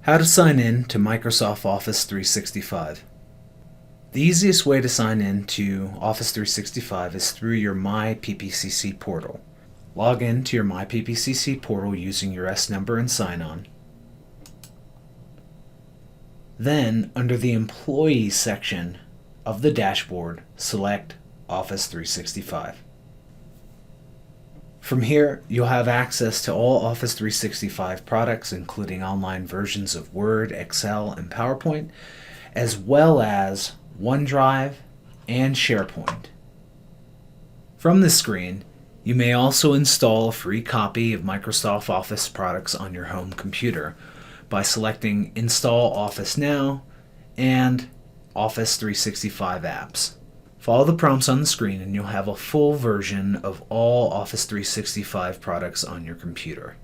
How to sign in to Microsoft Office 365. The easiest way to sign in to Office 365 is through your My PPCC portal. Log in to your My PPCC portal using your S number and sign on. Then, under the Employees section of the dashboard, select Office 365. From here, you'll have access to all Office 365 products, including online versions of Word, Excel, and PowerPoint, as well as OneDrive and SharePoint. From this screen, you may also install a free copy of Microsoft Office products on your home computer by selecting Install Office Now and Office 365 apps. Follow the prompts on the screen and you'll have a full version of all Office 365 products on your computer.